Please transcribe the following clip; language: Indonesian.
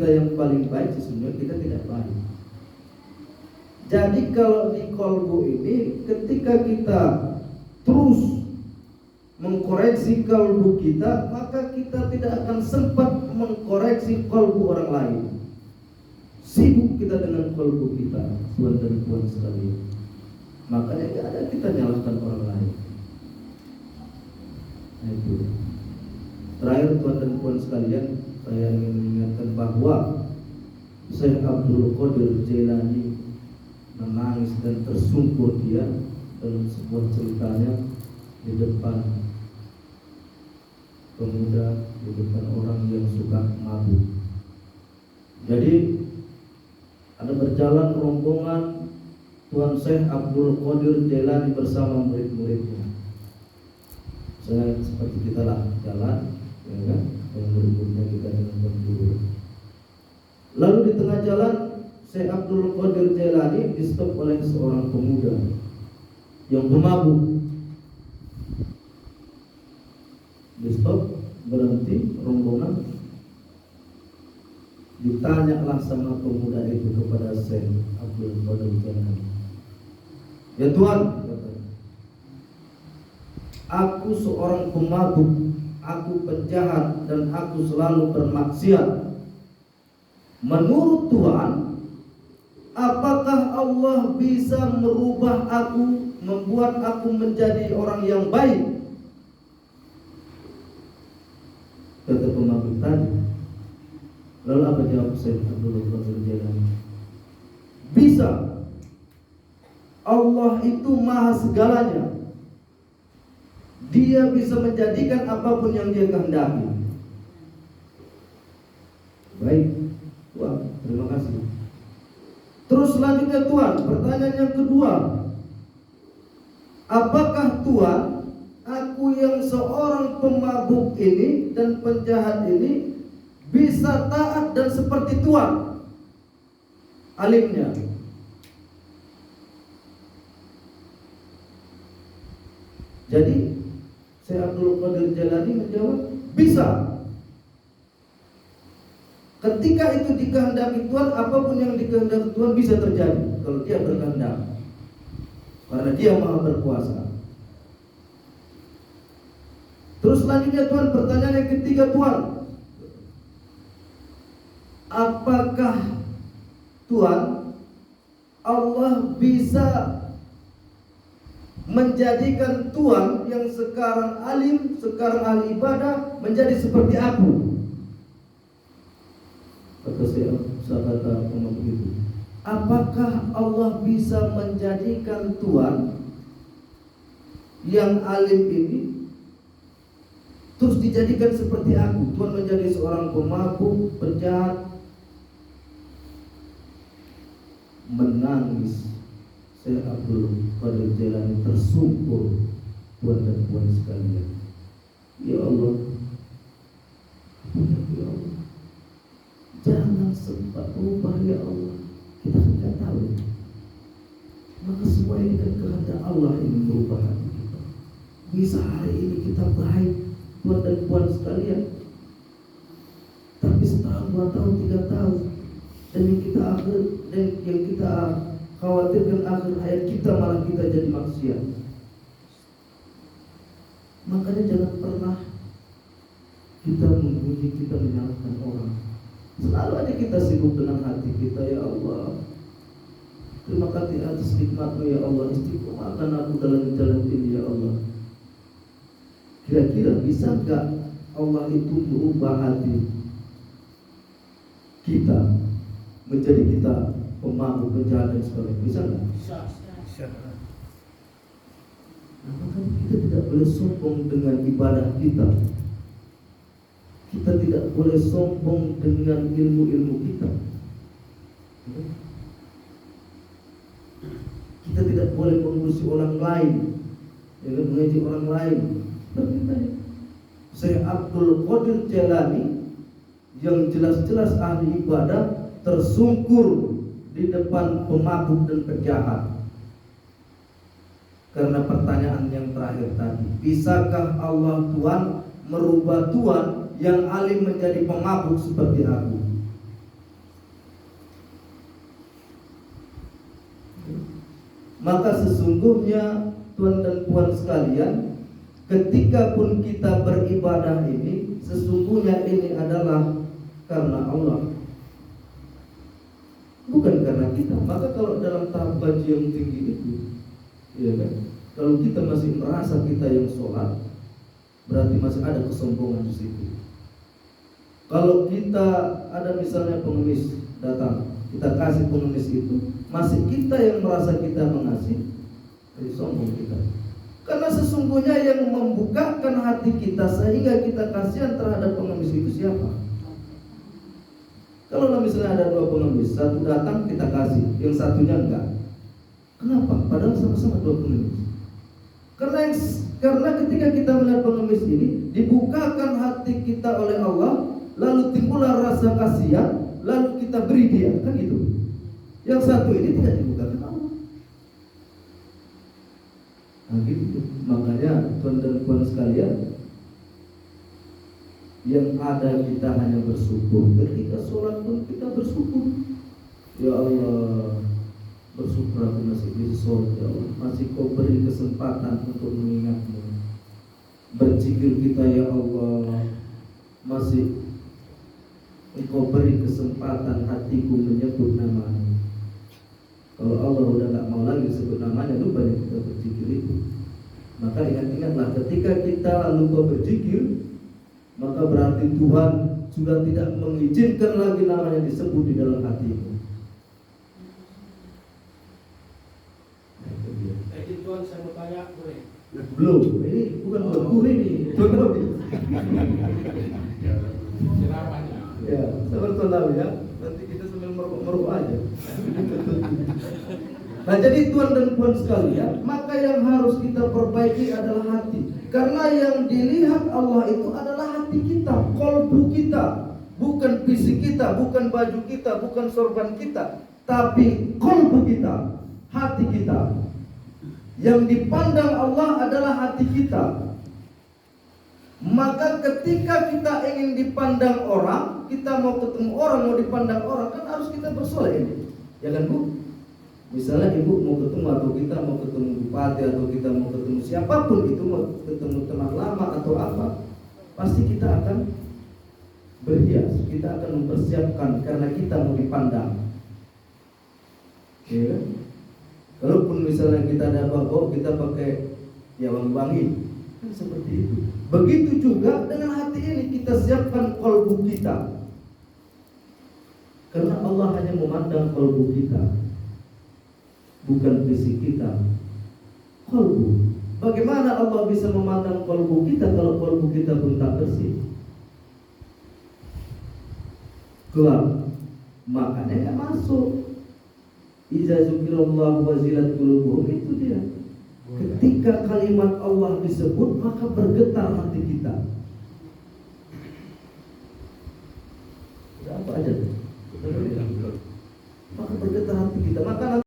kita yang paling baik, sesungguhnya kita tidak baik. Jadi kalau di kolbu ini, ketika kita terus mengkoreksi kolbu kita, maka kita tidak akan sempat mengkoreksi kolbu orang lain. Sibuk kita dengan kolbu kita, tuan dan puan sekalian. Makanya tidak ada kita nyalahkan orang lain. Nah, itu. Terakhir tuan dan puan sekalian, saya ingin mengingatkan bahwa Syekh Abdul Qadir Jailani menangis dan tersungkur dia dalam sebuah ceritanya di depan pemuda, di depan orang yang suka mabuk. Jadi ada berjalan rombongan Tuan Syekh Abdul Qadir Jailani bersama murid-muridnya. Saya seperti kita lah jalan, ya kan? Yang murid-muridnya kita dengan berdua. Lalu di tengah jalan Syekh Abdul Qadir Jailani di stop oleh seorang pemuda yang pemabuk. Di stop, berhenti rombongan. Ditanyalah sama pemuda itu kepada Syekh Abdul Qadir Jailani. Ya Tuhan, katanya, aku seorang pemabuk, aku penjahat dan aku selalu bermaksiat. Menurut Tuhan, apakah Allah bisa merubah aku, membuat aku menjadi orang yang baik? Kata pemabuk tadi. Lalu apa jawab Syekh Abdul Qadir Jailani? Bisa. Allah itu maha segalanya. Dia bisa menjadikan apapun yang dia kehendaki. Baik, Tuhan, terima kasih. Terus selanjutnya Tuhan, pertanyaan yang kedua, apakah Tuhan, aku yang seorang pemabuk ini dan penjahat ini bisa taat dan seperti Tuhan alimnya? Jadi Syekh Abdul Qadir Jailani menjawab, bisa. Ketika itu dikehendaki Tuhan, apapun yang dikehendaki Tuhan bisa terjadi kalau dia berkehendak, karena dia maha berkuasa. Terus selanjutnya Tuhan, pertanyaan yang ketiga Tuhan, apakah Tuhan, Allah bisa menjadikan Tuhan yang sekarang alim, sekarang ahli ibadah, menjadi seperti aku? Kata sahabat pemabuk itu, apakah Allah bisa menjadikan Tuhan yang alim ini terus dijadikan seperti aku? Tuhan menjadi seorang pemabuk, penjahat. Menangis Syekh Abdul Qadir Jailani tersungkur, tuan dan puan sekalian. Ya Allah, ya Allah, jangan sempat ubah ya Allah. Kita tidak tahu. Maka semua ini kan kehendak Allah ini merubah hati kita. Bisa hari ini kita baik, tuan dan puan sekalian, tapi setahun, 2 tahun, 3 tahun, dan yang kita khawatirkan akhir hayat kita malah kita jadi maksiat. Makanya jangan pernah kita memuji, kita menyalahkan orang. Selalu aja kita sibuk dengan hati kita. Ya Allah, terima kasih atas nikmat-Mu ya Allah, istiqomahkan aku dalam jalan ini ya Allah. Kira-kira bisa enggak Allah itu merubah hati kita menjadi kita pemabuk, penjahat dan sebagainya? Bisa enggak? Bisa. Maka kita tidak boleh sombong dengan ibadah kita. Kita tidak boleh sombong dengan ilmu-ilmu kita. Kita tidak boleh mengurusi orang lain, mengaji orang lain. Seperti tadi Syekh Abdul Qadir Jailani yang jelas-jelas ahli ibadah tersungkur di depan pemabuk dan penjahat. Karena pertanyaan yang terakhir tadi, bisakah Allah Tuhan merubah Tuhan yang alim menjadi pemabuk seperti aku? Maka sesungguhnya Tuan dan Puan sekalian, ketika pun kita beribadah ini, sesungguhnya ini adalah karena Allah, bukan karena kita. Maka kalau dalam tahap baji yang tinggi itu, ya kan, kalau kita masih merasa kita yang sholat, berarti masih ada kesombongan di situ. Kalau kita ada misalnya pengemis datang, kita kasih pengemis itu, masih kita yang merasa kita mengasihi, jadi sombong kita. Karena sesungguhnya yang membukakan hati kita sehingga kita kasihan terhadap pengemis itu siapa? Kalau misalnya ada dua pengemis, satu datang kita kasih, yang satunya enggak. Kenapa? Padahal sama-sama dua pengemis. Karena ketika kita melihat pengemis ini, dibukakan hati kita oleh Allah, lalu timbullah rasa kasihan, lalu kita beri dia, kan gitu. Yang satu ini tidak dibukakan Allah. Nah gitu. Makanya Tuan dan Puan sekalian, yang ada kita hanya bersyukur. Ketika sholat pun kita bersyukur. Ya Allah, bersyukur aku masih bisa sholat. Ya Allah, masih kau beri kesempatan untuk mengingatmu. Berzikir kita ya Allah, masih Engkau beri kesempatan hatiku menyebut namanya. Kalau Allah udah gak mau lagi sebut namanya, lupa kita berzikir itu. Maka ingat-ingatlah, ketika kita lupa berzikir, maka berarti Tuhan sudah tidak mengizinkan lagi namanya disebut di dalam hatimu. Tuhan, saya mau tanya, boleh? Belum, ini bukan berguru ini. Ceramahnya. Ya, sabar tahu ya. Nanti kita sambil merokok aja. Nah, jadi Tuan dan Puan sekalian, maka yang harus kita perbaiki adalah hati. Karena yang dilihat Allah itu adalah hati kita, kolbu kita, bukan fisik kita, bukan baju kita, bukan sorban kita, tapi kolbu kita, hati kita. Yang dipandang Allah adalah hati kita. Maka ketika kita ingin dipandang orang, kita mau ketemu orang, mau dipandang orang, kan harus kita bersoleh ini, ya kan Bu? Misalnya ibu mau ketemu, atau kita mau ketemu bupati, atau kita mau ketemu siapapun itu, mau ketemu teman lama atau apa, pasti kita akan berhias, kita akan mempersiapkan karena kita mau dipandang, ya kan? Kalaupun misalnya kita ada bau, kita pakai ya wangi-wangi, kan seperti itu. Begitu juga dengan hati ini, kita siapkan kolbu kita, karena Allah hanya memandang kolbu kita, bukan fisik kita. Kolbu. Bagaimana Allah bisa memandang kolbu kita kalau kolbu kita pun tak bersih? Gelap. Makanya nggak masuk. Iza zukirallahu wazilat qulubuhum, itu dia. Ketika kalimat Allah disebut, maka bergetar hati kita. Apa aja? Maka bergetar hati kita. Maka